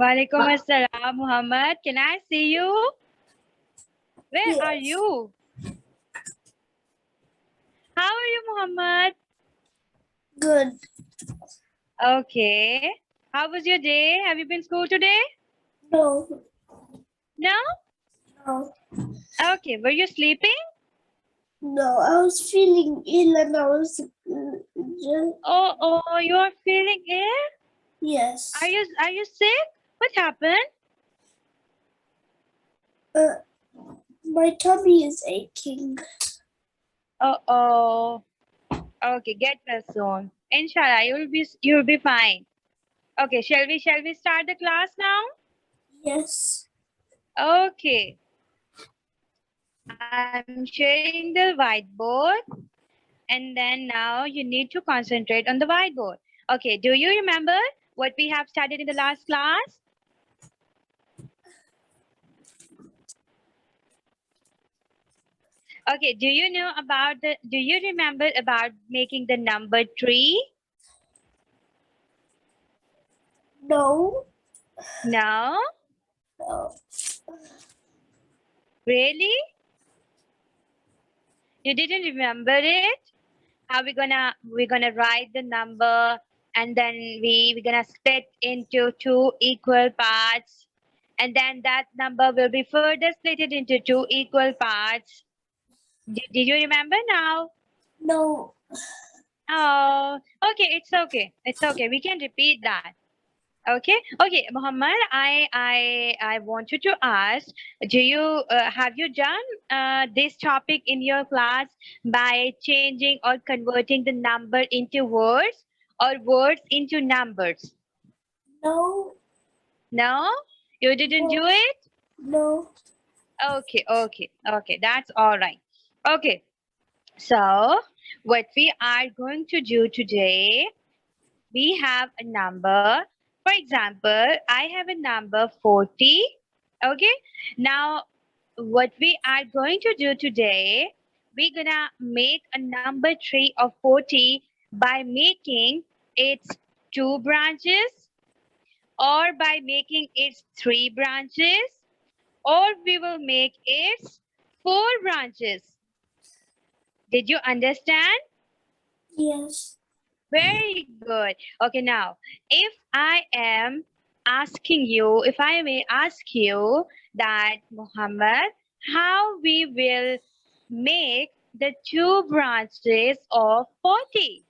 Walaikum assalam, Muhammad. Can I see you? Where are Yes. you? How are you, Muhammad? Good. Okay. How was your day? Have you been to school today? No. No? No. Okay. Were you sleeping? No. I was feeling ill and I was just, Oh, you are feeling ill? yes. Are you sick? What happened? My tummy is aching. Oh. Okay, get well soon. Inshallah, you'll be fine. Okay, shall we start the class now? Yes. Okay. I'm sharing the whiteboard, and then now you need to concentrate on the whiteboard. Okay, do you remember what we have studied in the last class? Okay, do you remember about making the number 3? No. No? No. Really? You didn't remember it? How we're gonna write the number, and then we're gonna split into 2 equal parts, and then that number will be further split into 2 equal parts. Did you remember now? No. Oh, okay, it's okay, we can repeat that. Okay, Muhammad, I want you to ask, do you have you done this topic in your class by changing or converting the number into words or words into numbers? No. No, you didn't do it. No. Okay, that's all right. Okay, so what we are going to do today, we have a number. For example, I have a number 40. Okay. Now, what we are going to do today, we're gonna make a number 3 of 40 by making its 2 branches, or by making its 3 branches, or we will make its 4 branches. Did you understand? Yes. Very good. Okay, now, if I may ask you that, Muhammad, how we will make the 2 branches of 40?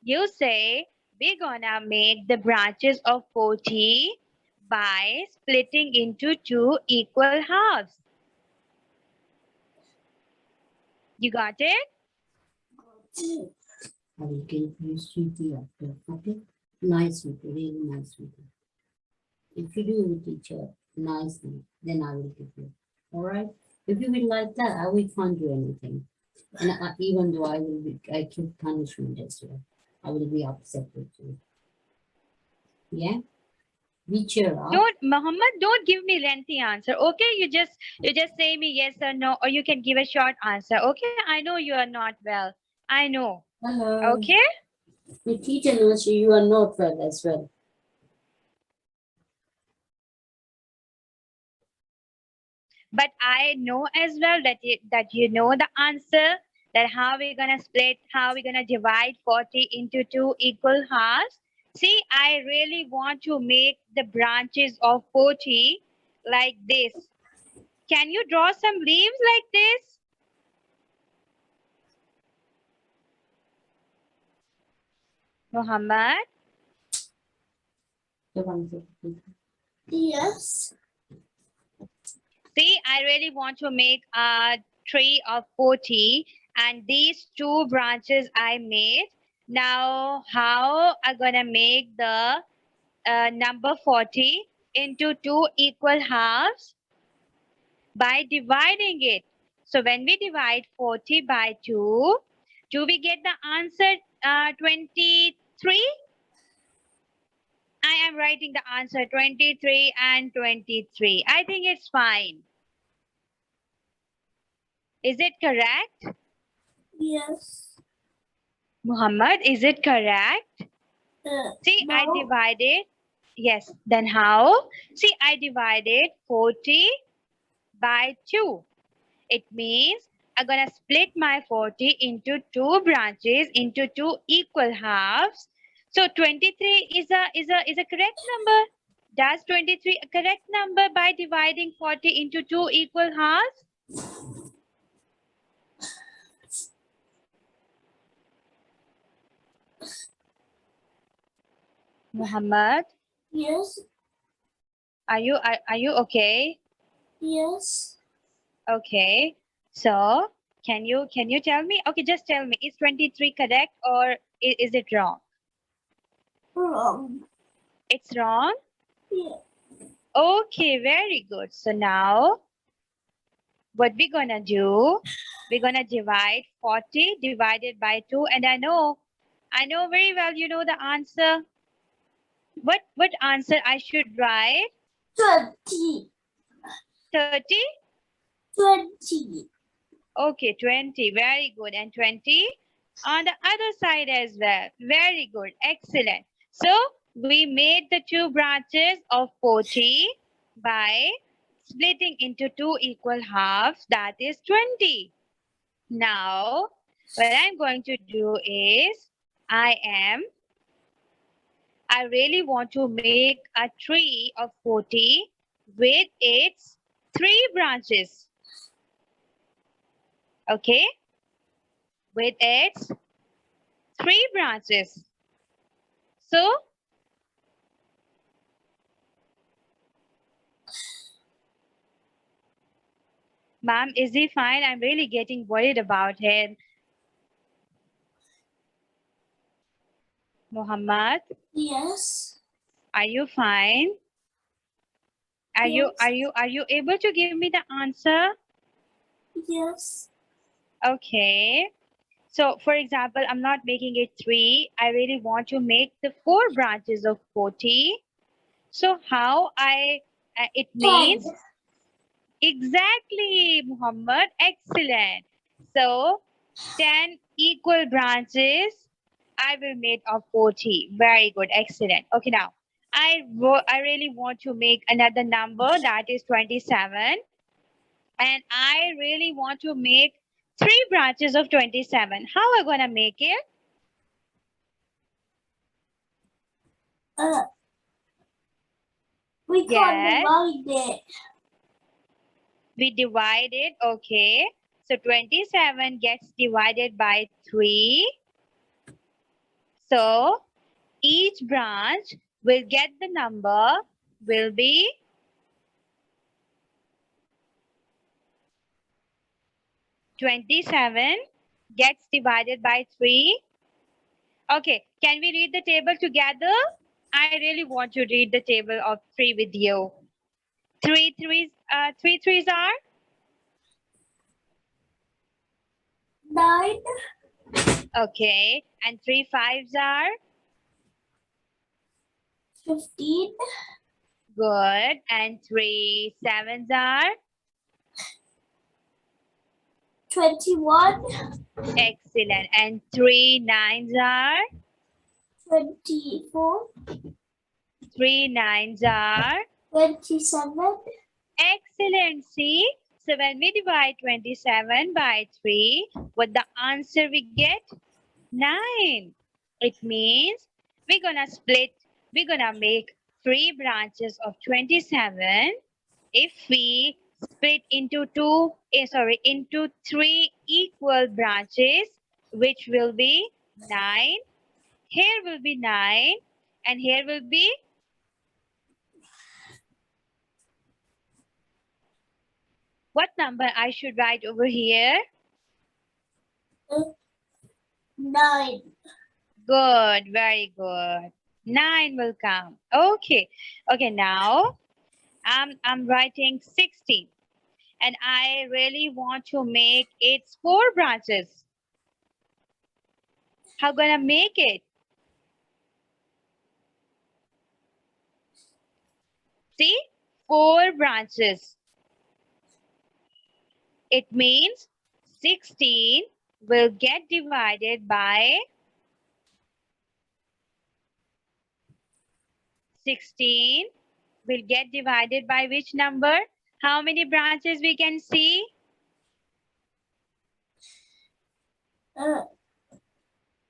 You say we're gonna make the branches of 40 by splitting into 2 equal halves. You got it? I will give you sweetie after, okay? Nice sweetie, really nice sweetie. If you do, teacher, nicely, then I will give you. All right? If you will like that, I will can't do anything. And even though I keep punishment as well. I will be upset with you. Yeah? Be cheer up. Muhammad, don't give me lengthy answer. Okay, you just say me yes or no, or you can give a short answer. Okay, I know you are not well. I know. Hello. Okay. The teacher knows you are not well as well. But I know as well that you know the answer, that how we're gonna split, how we're gonna divide 40 into 2 equal halves. See, I really want to make the branches of 40 like this. Can you draw some leaves like this? Muhammad? Yes. See, I really want to make a tree of 40, and these 2 branches I made. Now, how I'm gonna make the number 40 into 2 equal halves? By dividing it. So when we divide 40 by 2, do we get the answer 23? I am writing the answer 23 and 23. I think it's fine. Is it correct? Yes. Muhammad, is it correct? See, No. I divided. Yes, then how? See, I divided 40 by 2. It means I'm going to split my 40 into 2 branches, into 2 equal halves. So 23 is a correct number. Does 23 a correct number by dividing 40 into 2 equal halves? Muhammad, Yes. are you okay? Yes. Okay. So can you tell me? Okay, just tell me, is 23 correct or is it wrong? Wrong. It's wrong? Yeah. Okay, very good. So now what we're gonna do, we're gonna divide 40 divided by 2, and I know very well you know the answer. What answer I should write? 20. 30? 20. Okay, 20. Very good. And 20 on the other side as well. Very good. Excellent. So we made the 2 branches of 40 by splitting into 2 equal halves. That is 20. Now, what I'm going to do is, I really want to make a tree of 40 with its 3 branches. Okay? With its 3 branches. So, ma'am, is he fine? I'm really getting worried about him. Muhammad, Yes. are you fine? Yes. Are you able to give me the answer? Yes. Okay. So, for example, I'm not making it 3. I really want to make the 4 branches of 40. So, how it 10. means exactly, Muhammad. Excellent. So, 10 equal branches I will make of 40. Very good. Excellent. Okay, now I really want to make another number, that is 27. And I really want to make 3 branches of 27. How am I going to make it? We can't Yes, divide it. we divide it. Okay. So 27 gets divided by 3. So each branch will get the number will be 27 gets divided by 3. Okay, can we read the table together? I really want to read the table of 3 with you. 3 threes are 9. okay, and 3 fives are 15. good, and 3 sevens are 21. excellent, and 3 nines are 24. 3 nines are 27. excellent. See, so when we divide 27 by 3, what the answer we get? 9. It means we're gonna make 3 branches of 27 if we split into into 3 equal branches, which will be 9. Here will be 9, and here will be what number I should write over here? 9. Good, very good. 9 will come. Okay. Okay, now I'm writing 16, and I really want to make its 4 branches. How gonna make it? See, 4 branches. It means 16 will get divided by 16 will get divided by which number? How many branches we can see?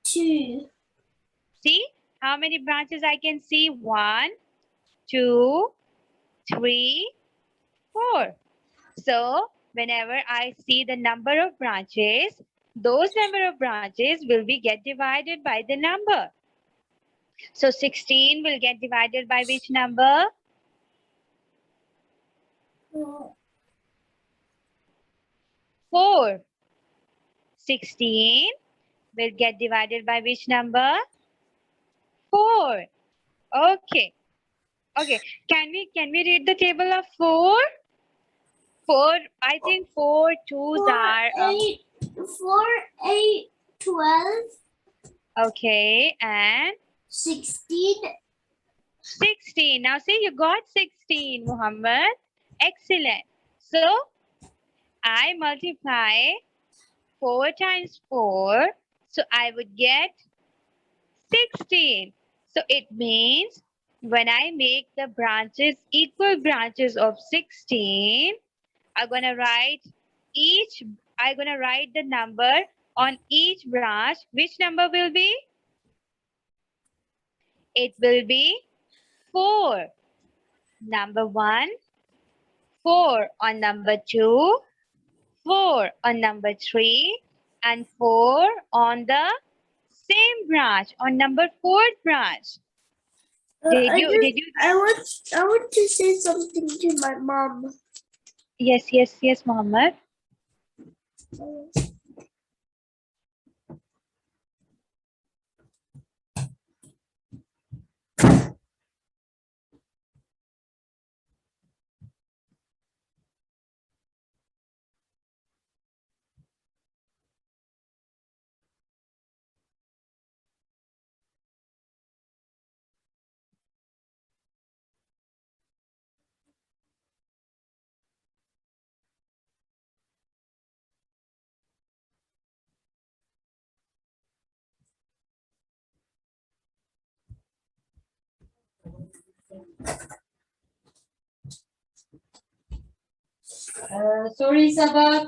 2. See, how many branches I can see? 1, 2, 3, 4. So, whenever I see the number of branches, those number of branches will be get divided by the number. So, 16 will get divided by which number? 4. 16 will get divided by which number? 4. Okay. Okay. Can we read the table of 4? 4. I think 4 twos 4, are 8, 4, 8, 12, okay, and 16. 16. Now see, you got 16, Muhammad. Excellent. So I multiply 4 times 4. So I would get 16. So it means when I make the branches equal branches of 16, I'm gonna write the number on each branch. Which number will be? It will be 4. Number 1, 4 on number 2, 4 on number 3, and 4 on the same branch, on number 4th branch. Did you I want to say something to my mom. Yes, Mohammed. Sorry, Sabah.